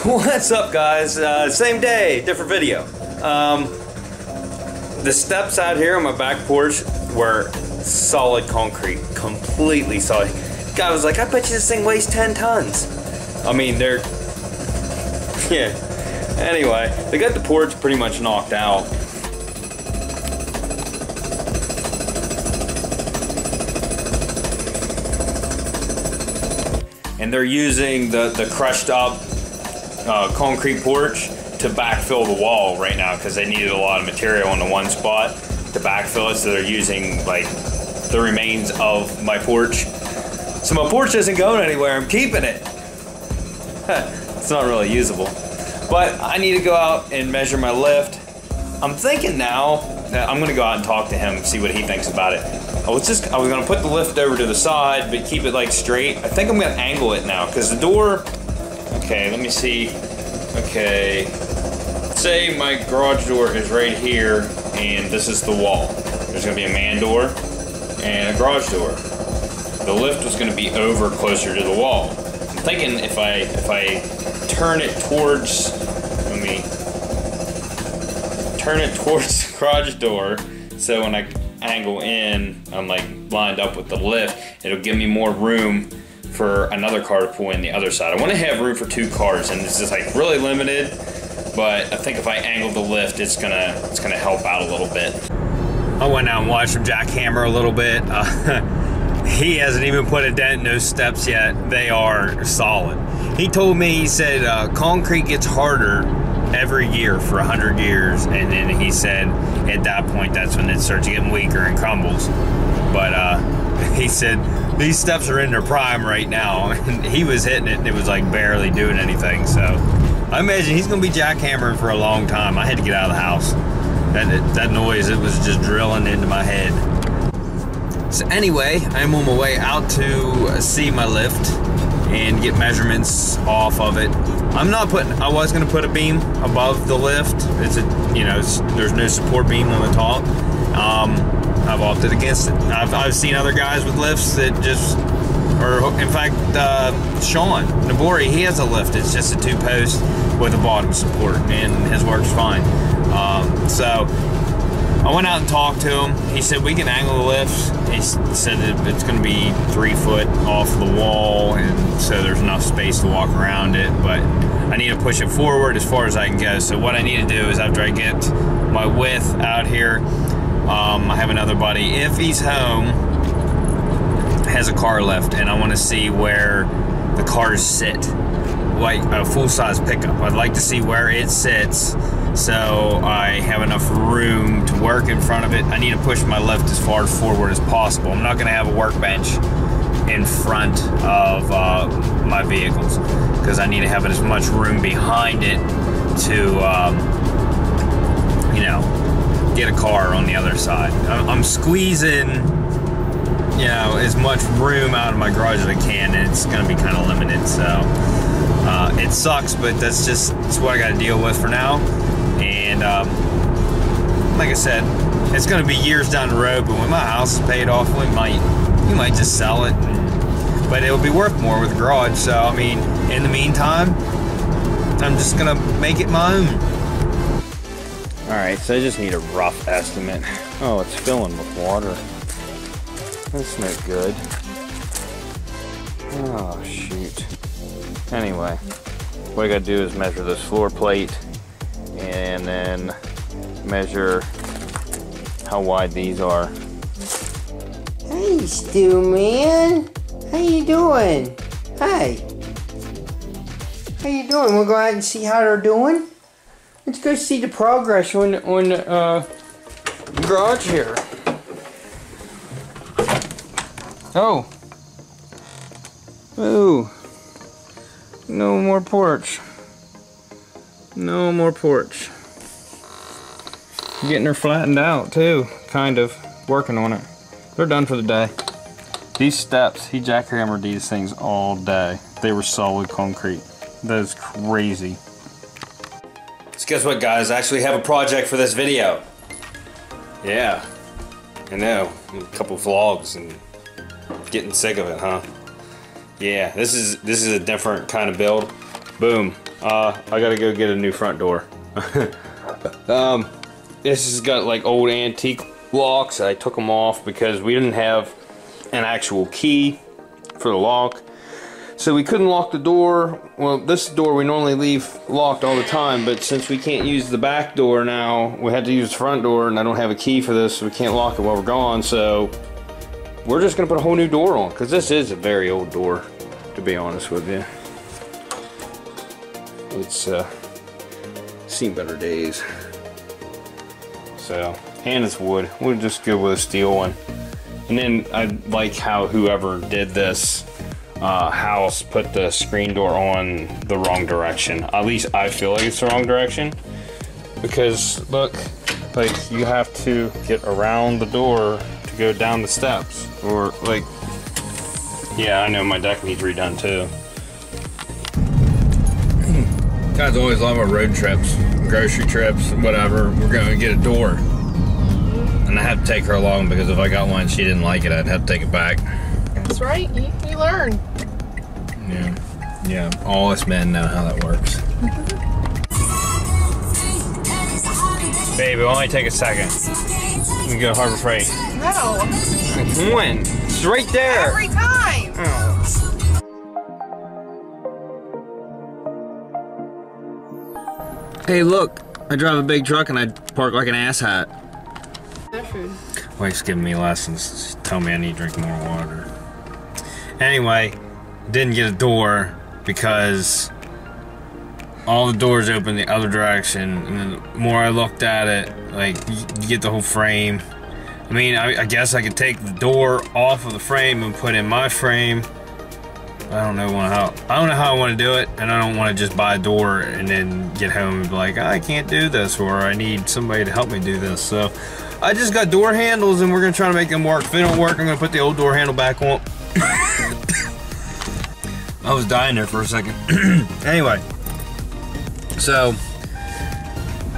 What's up, guys? Same day, different video. The steps out here on my back porch were solid concrete, completely solid. Guy was like, I bet you this thing weighs 10 tons. I mean, they're, yeah. Anyway, they got the porch pretty much knocked out. And they're using the crushed up concrete porch to backfill the wall right now because they needed a lot of material in the one spot to backfill it, so they're using like the remains of my porch. So my porch isn't going anywhere, I'm keeping it. It's not really usable. But I need to go out and measure my lift. I'm thinking now that I'm gonna go out and talk to him, see what he thinks about it. I was gonna put the lift over to the side, but keep it like straight. I think I'm gonna angle it now, because the door, okay, let me see. Okay, say my garage door is right here, and this is the wall. There's gonna be a man door and a garage door. The lift was gonna be over closer to the wall. I'm thinking if I turn it towards, let me turn it towards the garage door, so when I angle in, I'm like lined up with the lift, it'll give me more room for another car to pull in the other side. I want to have room for 2 cars, and this is like really limited, but I think if I angle the lift, it's gonna help out a little bit. I went out and watched him jackhammer a little bit. He hasn't even put a dent in those steps yet. They are solid. He told me, he said concrete gets harder every year for 100 years, and then he said at that point that's when it starts getting weaker and crumbles. But he said these steps are in their prime right now, and he was hitting it and it was like barely doing anything. So I imagine he's gonna be jackhammering for a long time. I had to get out of the house. That noise, it was just drilling into my head. So anyway, I'm on my way out to see my lift and get measurements off of it. I was gonna put a beam above the lift. It's there's no support beam on the top. I've opted against it. I've seen other guys with lifts that just, or in fact, Sean Nabori, he has a lift. It's just a 2-post with a bottom support, and his works fine. So I went out and talked to him. He said we can angle the lifts. He said that it's going to be 3 foot off the wall, and so there's enough space to walk around it, but I need to push it forward as far as I can go. So what I need to do is, after I get my width out here, I have another buddy, if he's home, has a car lift, and I want to see where the cars sit, like a full-size pickup. I'd like to see where it sits, so I have enough room to work in front of it. I need to push my lift as far forward as possible. I'm not going to have a workbench in front of my vehicles, because I need to have as much room behind it to, get a car on the other side. I'm squeezing, as much room out of my garage as I can, and it's going to be kind of limited. So it sucks, but that's what I got to deal with for now. And like I said, it's going to be years down the road, but when my house is paid off, we might just sell it, but it'll be worth more with the garage. So I mean, in the meantime, I'm just gonna make it my own. Alright, so I just need a rough estimate. Oh, it's filling with water. That's no good. Oh, shoot. Anyway, what I gotta do is measure this floor plate, and then measure how wide these are. Hey, Stu, man. How you doing? Hey. How you doing? We'll go out and see how they're doing. Let's go see the progress on the garage here. Oh. Ooh. No more porch. No more porch. Getting her flattened out too, kind of. Working on it. They're done for the day. These steps, he jackhammered these things all day. They were solid concrete. That is crazy. So guess what, guys? I actually have a project for this video. Yeah, I know. A couple vlogs and getting sick of it, huh? Yeah, this is a different kind of build. Boom. I gotta go get a new front door. This has got like old antique locks. I took them off because we didn't have an actual key for the lock. So we couldn't lock the door. Well, this door we normally leave locked all the time, but since we can't use the back door now, we had to use the front door, and I don't have a key for this, so we can't lock it while we're gone. So we're just gonna put a whole new door on, because this is a very old door, to be honest with you. It's seen better days. So, and it's wood. We'll just go with a steel one. And then I like how whoever did this house put the screen door on the wrong direction. At least I feel like it's the wrong direction, because look, like you have to get around the door to go down the steps, or like, yeah, I know my deck needs redone too. Guys always love our road trips, grocery trips, whatever. We're going to get a door, and I have to take her along because if I got one and she didn't like it, I'd have to take it back. That's right, you learn. Yeah, all us men know how that works. Babe, it'll only take a second. You can go to Harbor Freight. No. Come on, it's right there. Every time. Oh. Hey, look, I drive a big truck and I park like an asshat. Their food. Wife's giving me lessons. She's telling me I need to drink more water. Anyway, didn't get a door because all the doors open the other direction, and then the more I looked at it, like, you get the whole frame. I mean, I guess I could take the door off of the frame and put in my frame. I don't know how I want to do it, and I don't want to just buy a door and then get home and be like, I can't do this, or I need somebody to help me do this. So I just got door handles, and we're gonna try to make them work. If they don't work, I'm gonna put the old door handle back on. I was dying there for a second. Anyway, so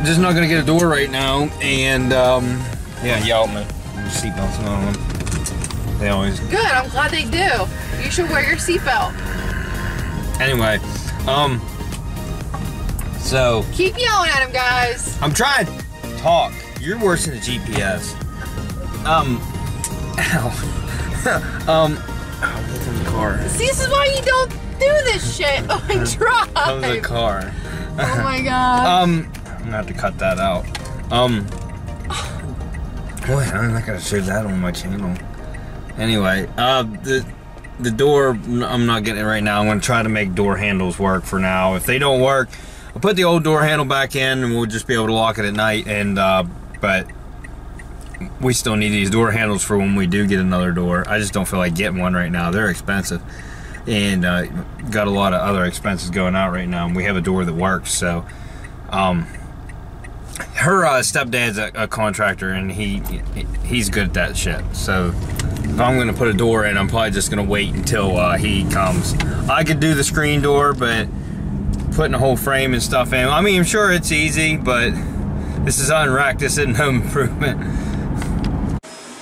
just not gonna get a door right now, and yeah, yell at me. Seatbelts on them. They always. Good, I'm glad they do. You should wear your seatbelt. Anyway, so keep yelling at him, guys. I'm trying to talk. You're worse than the GPS. Ow. Oh, get in the car. See, this is why you don't do this shit. Oh, I drive. Comes the car. Oh my god. I'm gonna have to cut that out. Boy, I'm not gonna show that on my channel. Anyway, the door, I'm not getting it right now. I'm gonna try to make door handles work for now. If they don't work, I'll put the old door handle back in, and we'll just be able to lock it at night. And but we still need these door handles for when we do get another door. I just don't feel like getting one right now. They're expensive, and got a lot of other expenses going out right now. And we have a door that works, so her stepdad's a contractor, and he's good at that shit. So if I'm gonna put a door in, I'm probably just gonna wait until he comes. I could do the screen door, but putting a whole frame and stuff in, I mean, I'm sure it's easy, but this is Unwrecked. This isn't Home Improvement.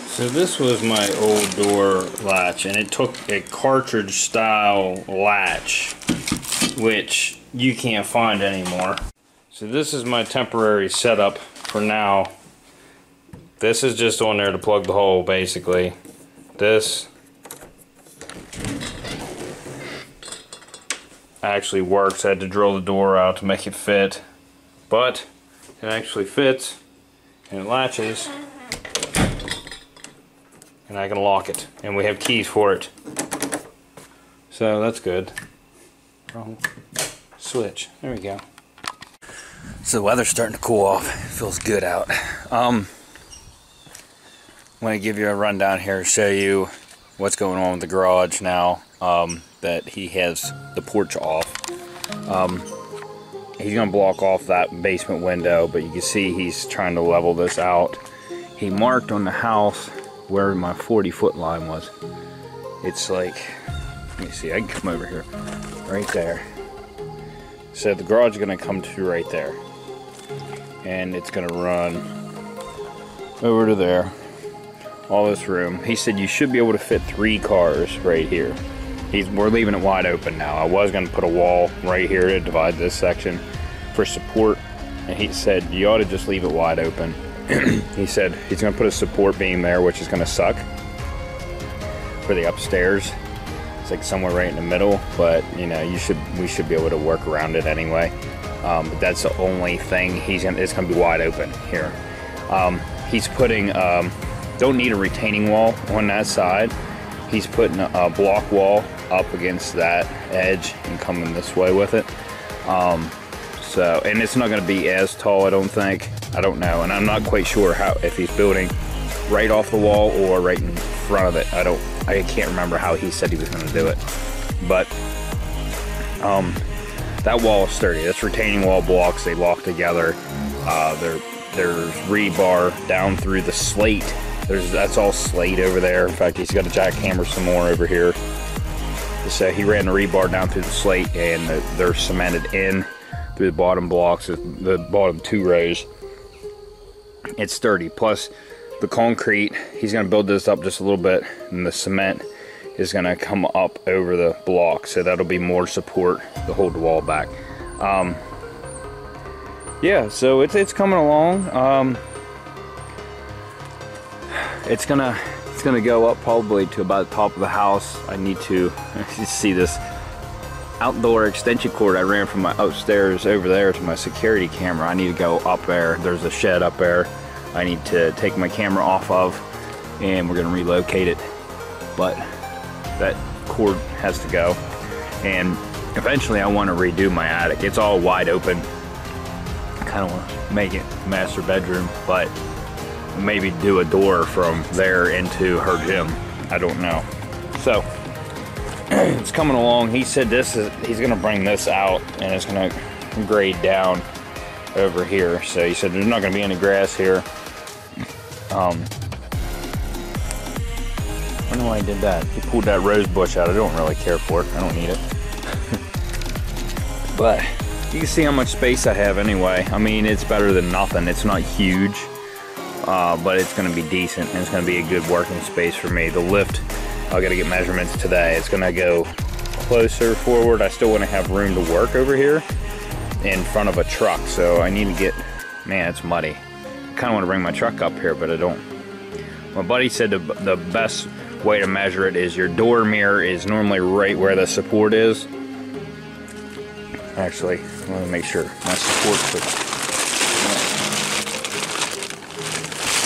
So this was my old door latch, and it took a cartridge style latch, which you can't find anymore. So this is my temporary setup for now. This is just on there to plug the hole, basically. This actually works. I had to drill the door out to make it fit, but it actually fits, and it latches, and I can lock it, and we have keys for it. So that's good. Switch. There we go. So the weather's starting to cool off. It feels good out. I'm going to give you a rundown here, show you what's going on with the garage now that he has the porch off. He's going to block off that basement window, but you can see he's trying to level this out. He marked on the house where my 40-foot line was. It's like, let me see, I can come over here, right there. So the garage is going to come to right there, and it's going to run over to there, all this room. He said you should be able to fit 3 cars right here. we're leaving it wide open now. I was going to put a wall right here to divide this section for support, and he said you ought to just leave it wide open. He said he's going to put a support beam there, which is going to suck for the upstairs. It's like somewhere right in the middle, but you know, we should be able to work around it anyway. But that's the only thing it's going to be wide open here. He's putting don't need a retaining wall on that side. He's putting a block wall up against that edge and coming this way with it. And it's not going to be as tall, I don't think. I don't know, and I'm not quite sure if he's building right off the wall or right in front of it. I can't remember how he said he was going to do it, but that wall is sturdy. That's retaining wall blocks. They lock together. There's rebar down through the slate. That's all slate over there. In fact, he's got to jackhammer some more over here. So he ran the rebar down through the slate, and they're cemented in through the bottom blocks, the bottom 2 rows. It's sturdy. Plus, the concrete, he's going to build this up just a little bit, and the cement is going to come up over the block, so that'll be more support to hold the wall back. Yeah, so it's coming along. It's gonna go up probably to about the top of the house. I need to see this outdoor extension cord I ran from my upstairs over there to my security camera. I need to go up there. There's a shed up there I need to take my camera off of, and we're gonna relocate it. But that cord has to go, and eventually I want to redo my attic. It's all wide open. I kind of want to make it master bedroom, but maybe do a door from there into her gym. I don't know. So it's coming along. He said he's gonna bring this out and it's gonna grade down over here. So he said there's not gonna be any grass here. I don't know why he did that. He pulled that rose bush out. I don't really care for it. I don't need it. But you can see how much space I have anyway. I mean, it's better than nothing. It's not huge, but it's going to be decent, and it's going to be a good working space for me. The lift, I got to get measurements today. It's going to go closer forward. I still want to have room to work over here in front of a truck, so I need to get, man, it's muddy. I kind of want to bring my truck up here, but I don't. My buddy said the best way to measure it is your door mirror is normally right where the support is. Actually, I want to make sure my support's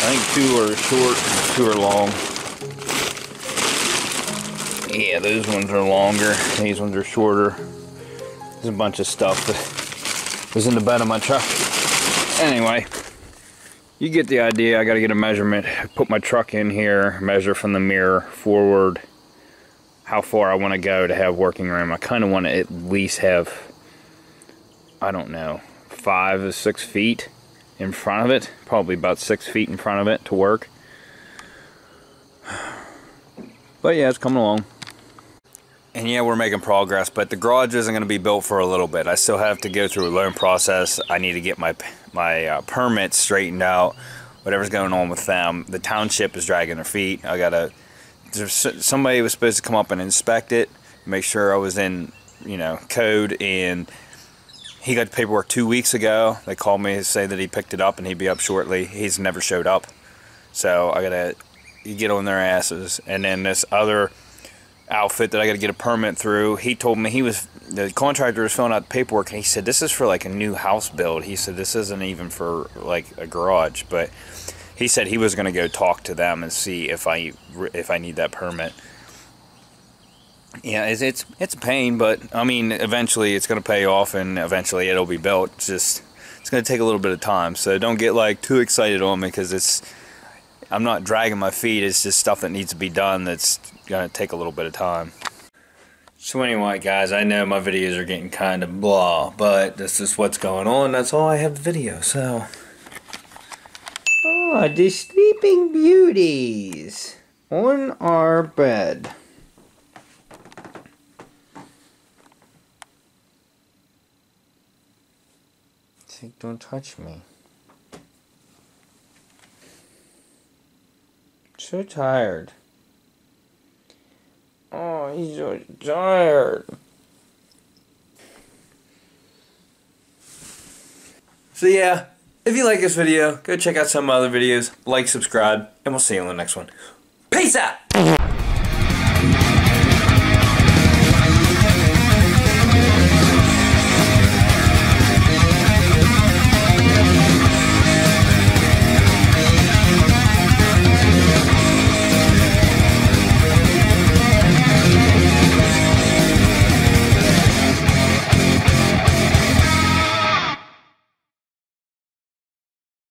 I think 2 are short and 2 are long. Yeah, those ones are longer. These ones are shorter. There's a bunch of stuff that was in the bed of my truck. Anyway, you get the idea. I got to get a measurement. Put my truck in here, measure from the mirror forward how far I want to go to have working room. I kind of want to at least have, I don't know, 5 to 6 feet in front of it. Probably about 6 feet in front of it to work. But yeah, it's coming along. And yeah, we're making progress, but the garage isn't going to be built for a little bit. I still have to go through a loan process. I need to get my permits straightened out, whatever's going on with them. The township is dragging their feet. Somebody was supposed to come up and inspect it, make sure I was in, code, and he got the paperwork 2 weeks ago. They called me to say that he picked it up and he'd be up shortly. He's never showed up. So I gotta get on their asses. And then this other outfit that I gotta get a permit through, he told me the contractor was filling out the paperwork, and he said this is for like a new house build. He said this isn't even for like a garage, but he said he was gonna go talk to them and see if I need that permit. Yeah, it's a pain, but I mean, eventually it's gonna pay off, and eventually it'll be built. It's gonna take a little bit of time, so don't get like too excited on me, because I'm not dragging my feet. It's just stuff that needs to be done that's gonna take a little bit of time. So anyway, guys, I know my videos are getting kind of blah, but this is what's going on. That's all I have the video. So, the sleeping beauties on our bed. Don't touch me. So tired. Oh, he's so tired. So yeah, if you like this video, go check out some other videos, like, subscribe, and we'll see you on the next one. Peace out!